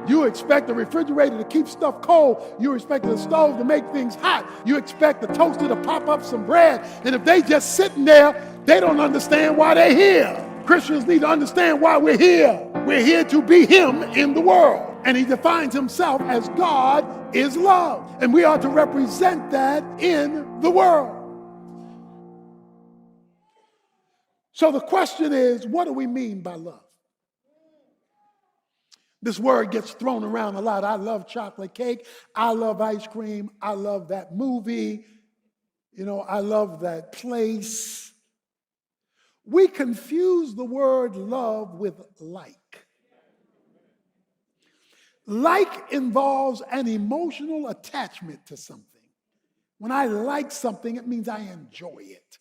You expect the refrigerator to keep stuff cold. You expect the stove to make things hot. You expect the toaster to pop up some bread. And if they just sitting there, they don't understand why they're here. Christians need to understand why we're here. We're here to be Him in the world. And He defines Himself as God is love. And we are to represent that in the world. So the question is, what do we mean by love? This word gets thrown around a lot. I love chocolate cake. I love ice cream. I love that movie. I love that place. We confuse the word love with like. Like involves an emotional attachment to something. When I like something, it means I enjoy it.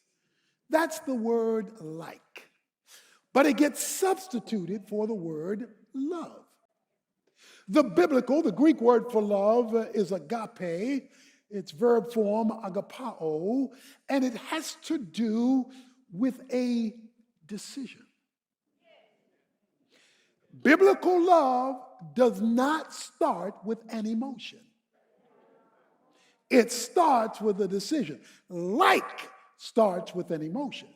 That's the word like. But it gets substituted for the word love. The Greek word for love is agape. It's verb form agapao, and it has to do with a decision. Biblical love does not start with an emotion. It starts with a decision. Like starts with an emotion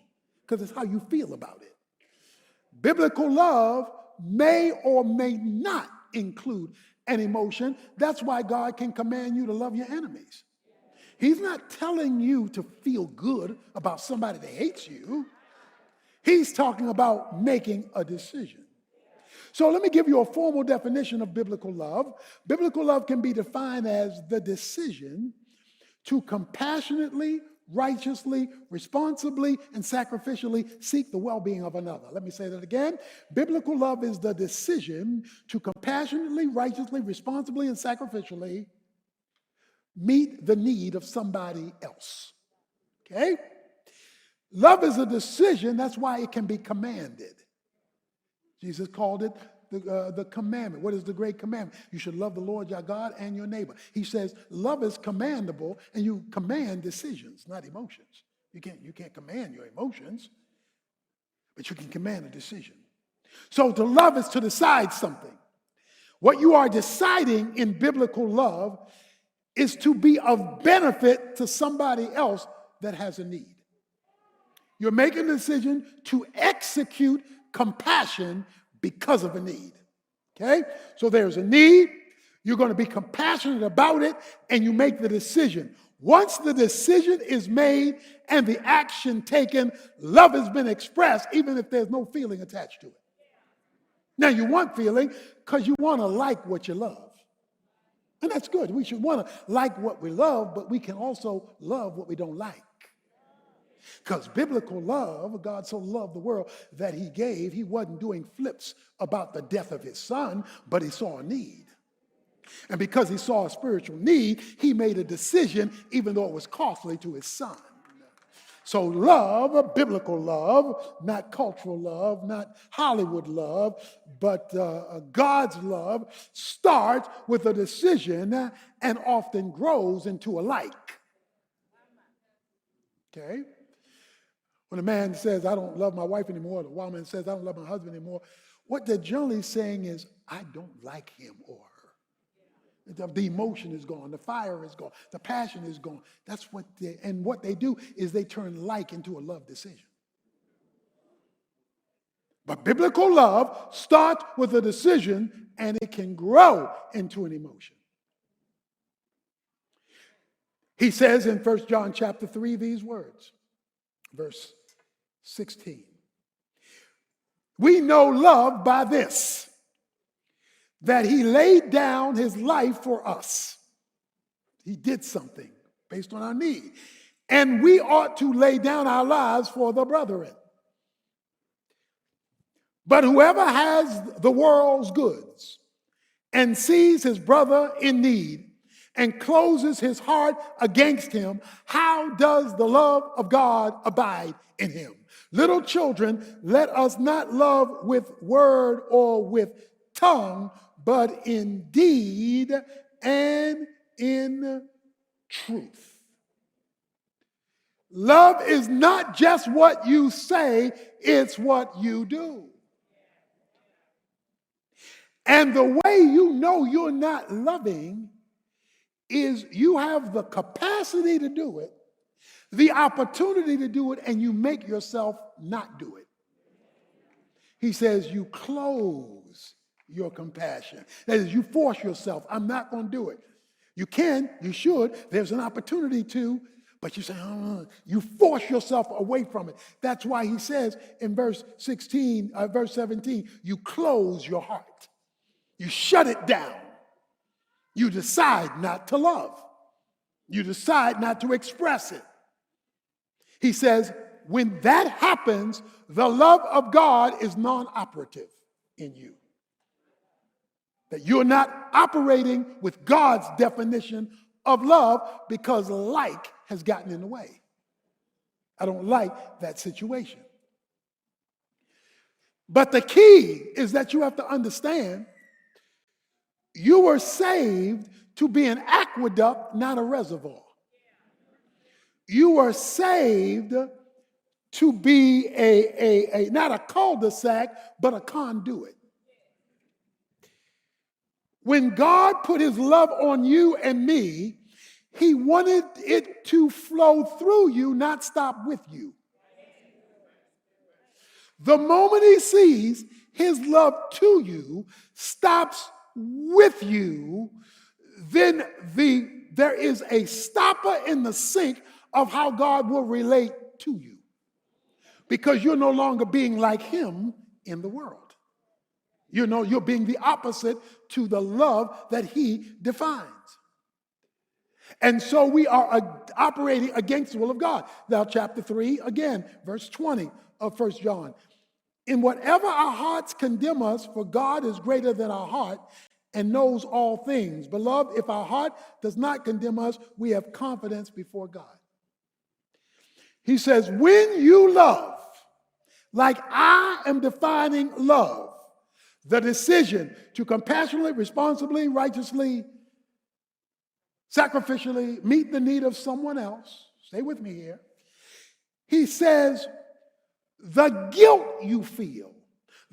because it's how you feel about it. Biblical love may or may not include an emotion. That's why God can command you to love your enemies. He's not telling you to feel good about somebody that hates you. He's talking about making a decision. So let me give you a formal definition of biblical love. Biblical love can be defined as the decision to compassionately, righteously, responsibly, and sacrificially seek the well-being of another. Let me say that again. Biblical love is the decision to compassionately, righteously, responsibly, and sacrificially meet the need of somebody else. Okay? Love is a decision. That's why it can be commanded. Jesus called it the commandment. What is the great commandment? You should love the Lord your God and your neighbor. He says love is commandable, and you command decisions, not emotions. You can't command your emotions, but you can command a decision. So to love is to decide something. What you are deciding in biblical love is to be of benefit to somebody else that has a need. You're making a decision to execute compassion because of a need. Okay? So there's a need. You're going to be compassionate about it, and you make the decision. Once the decision is made and the action taken, love has been expressed, even if there's no feeling attached to it. Now, you want feeling because you want to like what you love. And that's good. We should want to like what we love, but we can also love what we don't like. Because biblical love, God so loved the world that He gave. He wasn't doing flips about the death of His Son, but He saw a need. And because He saw a spiritual need, He made a decision, even though it was costly to His Son. So love, biblical love, not cultural love, not Hollywood love, but God's love starts with a decision and often grows into a like. Okay? When a man says, I don't love my wife anymore, or the woman says, I don't love my husband anymore, what they're generally saying is, I don't like him or her. The emotion is gone, the fire is gone, the passion is gone. That's what what they do is they turn like into a love decision. But biblical love starts with a decision, and it can grow into an emotion. He says in 1 John chapter 3 these words, verse 16. We know love by this, that He laid down His life for us. He did something based on our need. And we ought to lay down our lives for the brethren. But whoever has the world's goods and sees his brother in need and closes his heart against him, how does the love of God abide in him? Little children, let us not love with word or with tongue, but in deed and in truth. Love is not just what you say, it's what you do. And the way you know you're not loving is you have the capacity to do it, the opportunity to do it, and you make yourself not do it. He says you close your compassion. That is, you force yourself. I'm not going to do it. You can, you should. There's an opportunity to, but you say, oh, you force yourself away from it. That's why he says in verse 17, you close your heart. You shut it down. You decide not to love. You decide not to express it. He says, when that happens, the love of God is non-operative in you. That you're not operating with God's definition of love because like has gotten in the way. I don't like that situation. But the key is that you have to understand you were saved to be an aqueduct, not a reservoir. You were saved to be not a cul-de-sac, but a conduit. When God put his love on you and me, he wanted it to flow through you, not stop with you. The moment he sees his love to you stops with you, then there is a stopper in the sink of how God will relate to you. Because you're no longer being like him in the world. You're being the opposite to the love that he defines. And so we are operating against the will of God. Now, chapter 3, again, verse 20 of 1 John. In whatever our hearts condemn us, for God is greater than our heart and knows all things. Beloved, if our heart does not condemn us, we have confidence before God. He says, when you love, like I am defining love, the decision to compassionately, responsibly, righteously, sacrificially meet the need of someone else. Stay with me here. He says, the guilt you feel,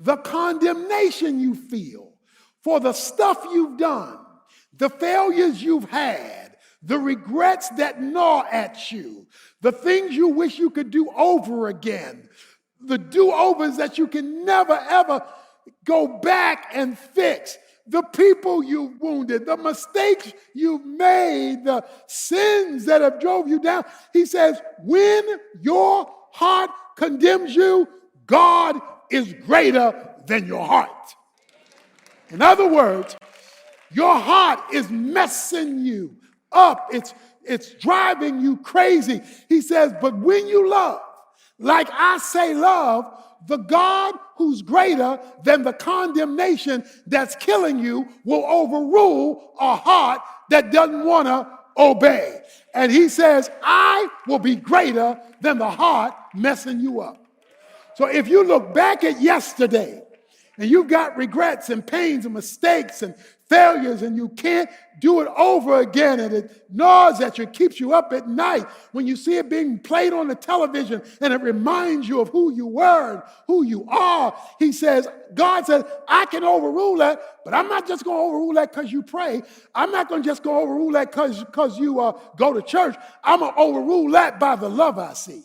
the condemnation you feel for the stuff you've done, the failures you've had, the regrets that gnaw at you, the things you wish you could do over again, the do-overs that you can never, ever go back and fix, the people you've wounded, the mistakes you've made, the sins that have drove you down. He says, when your heart condemns you, God is greater than your heart. In other words, your heart is messing you up. It's driving you crazy. He says, but when you love, like I say love, the God who's greater than the condemnation that's killing you will overrule a heart that doesn't want to obey. And he says, I will be greater than the heart messing you up. So if you look back at yesterday and you've got regrets and pains and mistakes and failures and you can't do it over again and it gnaws at you, keeps you up at night when you see it being played on the television and it reminds you of who you were and who you are, he says, God says, I can overrule that, but I'm not just going to overrule that because you pray. I'm not going to just go overrule that because you go to church. I'm going to overrule that by the love I see.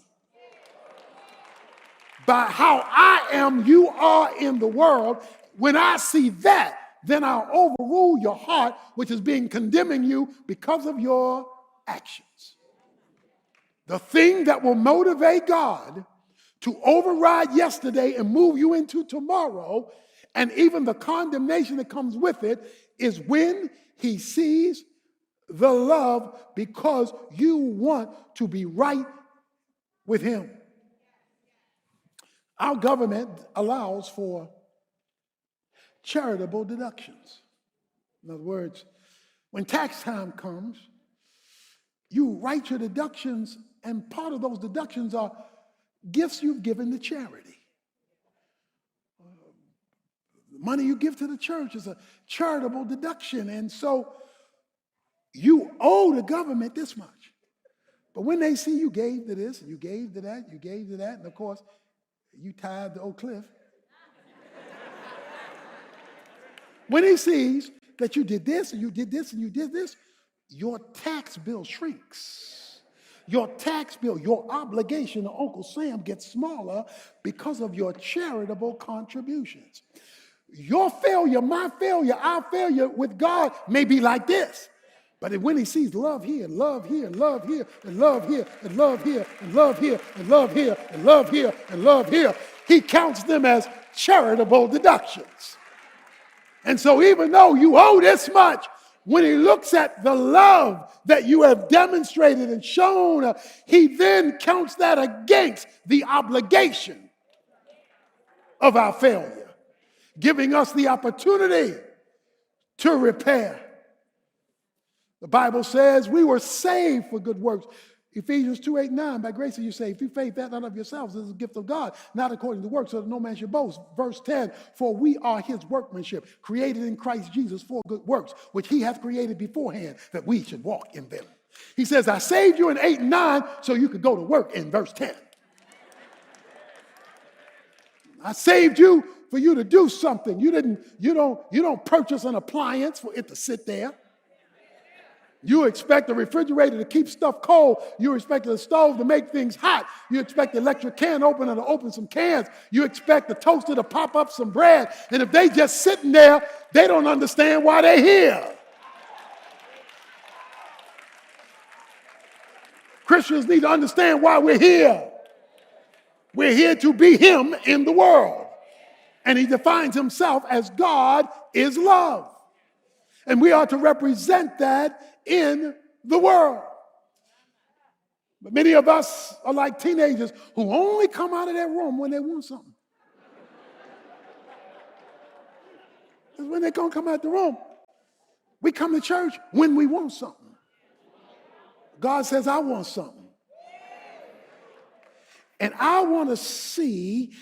By how I am, you are in the world. When I see that, then I'll overrule your heart, which is being condemning you because of your actions. The thing that will motivate God to override yesterday and move you into tomorrow, and even the condemnation that comes with it, is when he sees the love because you want to be right with him. Our government allows for charitable deductions. In other words, when tax time comes, you write your deductions, and part of those deductions are gifts you've given to charity. The money you give to the church is a charitable deduction, and so you owe the government this much. But when they see you gave to this, and you gave to that, you gave to that, and of course, you tithe to Oak Cliff. When he sees that you did this and you did this and you did this, your tax bill shrinks. Your tax bill, your obligation to Uncle Sam gets smaller because of your charitable contributions. Your failure, my failure, our failure with God may be like this. But when he sees love here, love here, and love here, and love here, and love here, and love here, and love here, and love here, and love here, he counts them as charitable deductions. And so even though you owe this much, when he looks at the love that you have demonstrated and shown, he then counts that against the obligation of our failure, giving us the opportunity to repair. The Bible says we were saved for good works. Ephesians 2:8-9, by grace are you saved through faith, that not of yourselves, this is a gift of God, not according to works, so that no man should boast. Verse 10, for we are his workmanship, created in Christ Jesus for good works, which he hath created beforehand, that we should walk in them. He says, I saved you in 8 and 9 so you could go to work in verse 10. I saved you for you to do something. You don't purchase an appliance for it to sit there. You expect the refrigerator to keep stuff cold. You expect the stove to make things hot. You expect the electric can opener to open some cans. You expect the toaster to pop up some bread. And if they just sitting there, they don't understand why they're here. Christians need to understand why we're here. We're here to be him in the world. And he defines himself as God is love. And we are to represent that in the world. But many of us are like teenagers who only come out of their room when they want something. Because when they're going to come out the room, we come to church when we want something. God says, I want something. And I want to see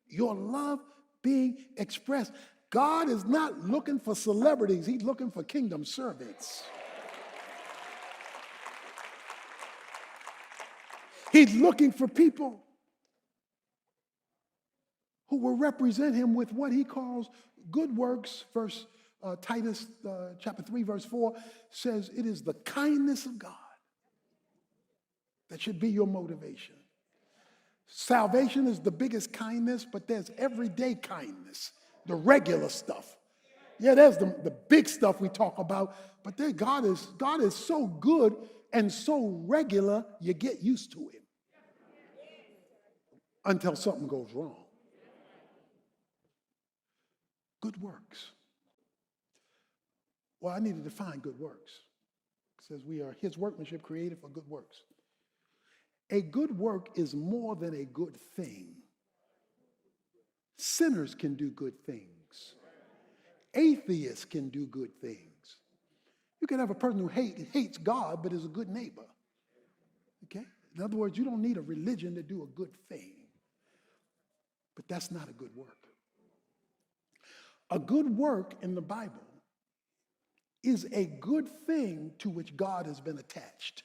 your love being expressed. God is not looking for celebrities. He's looking for kingdom servants. He's looking for people who will represent him with what he calls good works. Titus chapter 3, verse 4 says, it is the kindness of God that should be your motivation. Salvation is the biggest kindness, but there's everyday kindness. The regular stuff. Yeah, there's the big stuff we talk about, but then God is so good and so regular, you get used to him until something goes wrong. Good works. Well, I need to define good works. It says we are his workmanship created for good works. A good work is more than a good thing. Sinners can do good things. Atheists can do good things. You can have a person who hates God but is a good neighbor. Okay? In other words, you don't need a religion to do a good thing. But that's not a good work. A good work in the Bible is a good thing to which God has been attached.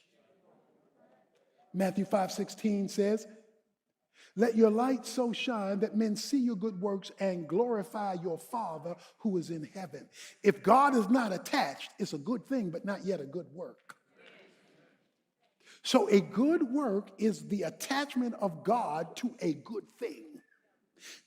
Matthew 5:16 says, let your light so shine that men see your good works and glorify your Father who is in heaven. If God is not attached, it's a good thing, but not yet a good work. So a good work is the attachment of God to a good thing.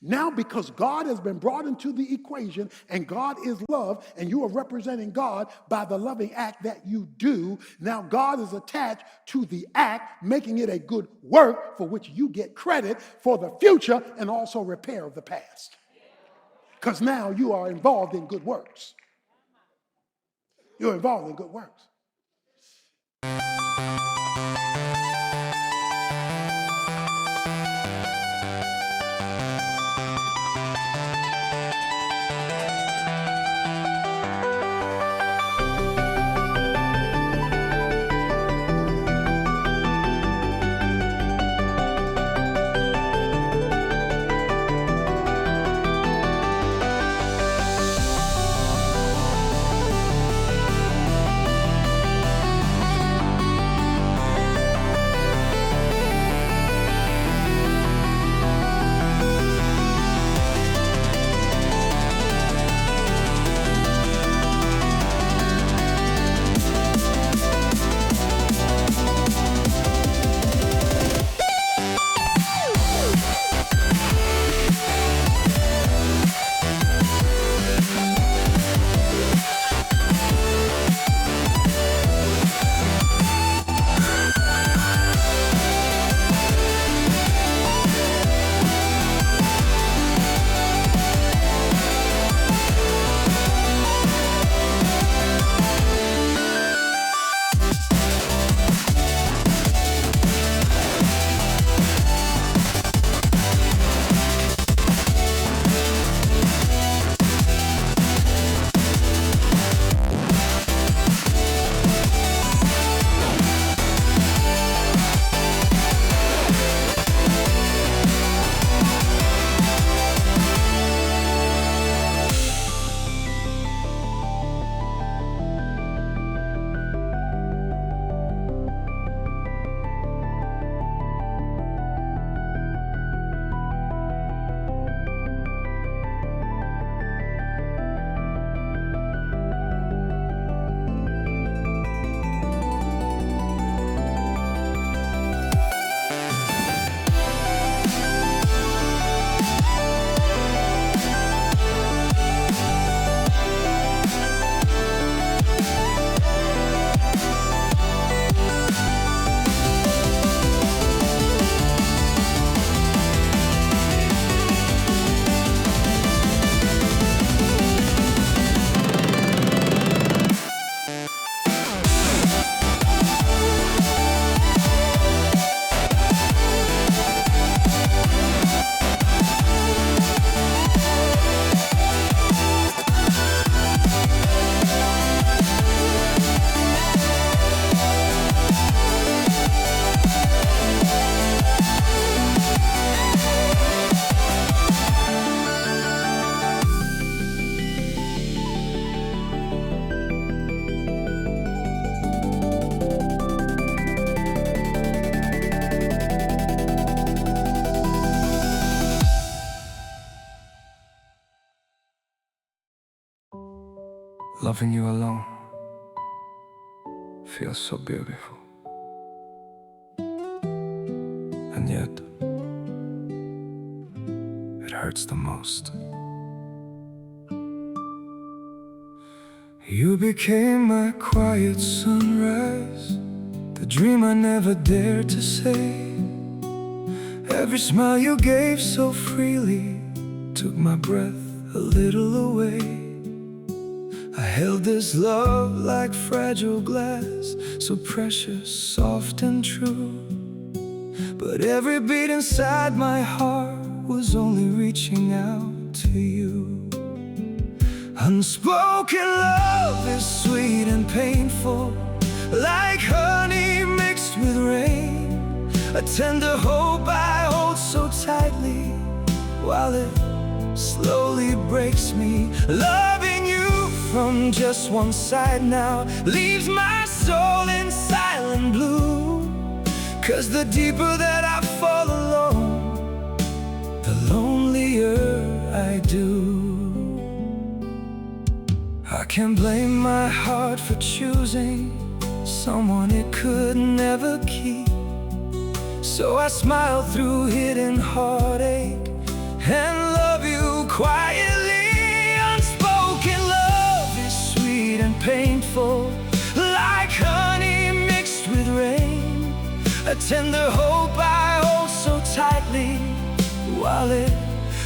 Now, because God has been brought into the equation and God is love and you are representing God by the loving act that you do, now God is attached to the act, making it a good work for which you get credit for the future and also repair of the past. Because now you are involved in good works. You're involved in good works. Loving you alone feels so beautiful, and yet it hurts the most. You became my quiet sunrise, the dream I never dared to say. Every smile you gave so freely took my breath a little away. I held this love like fragile glass, so precious, soft and true. But every beat inside my heart was only reaching out to you. Unspoken love is sweet and painful, like honey mixed with rain. A tender hope I hold so tightly, while it slowly breaks me. Loving you from just one side now leaves my soul in silent blue. 'Cause the deeper that I fall alone, the lonelier I do. I can't blame my heart for choosing someone it could never keep. So I smile through hidden heartache and love you quietly. Unspoken love is sweet and painful, like honey mixed with rain. A tender hope I hold so tightly, while it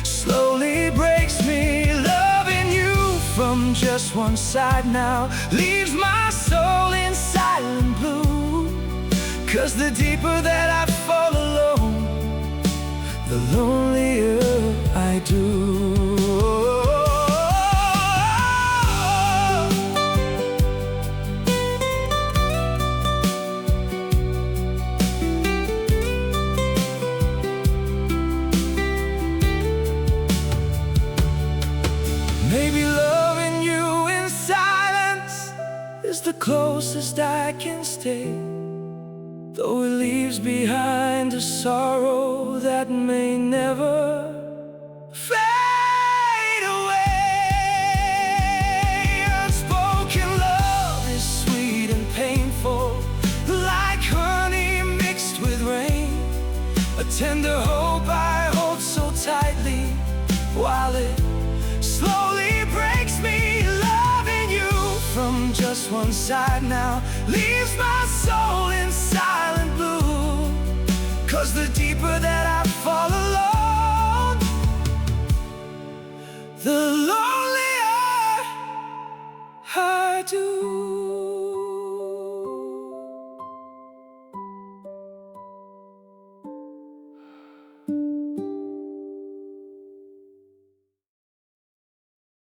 slowly breaks me. Loving you from just one side now leaves my soul in silent blue. 'Cause the deeper that I fall alone, the lonelier I do. Maybe loving you in silence is the closest I can stay, though it leaves behind a sorrow that may never fade away. Unspoken love is sweet and painful, like honey mixed with rain. A tender hope I hold so tightly, while it slowly breaks me. Loving you from just one side now leaves my soul in silent blue. 'Cause the deeper that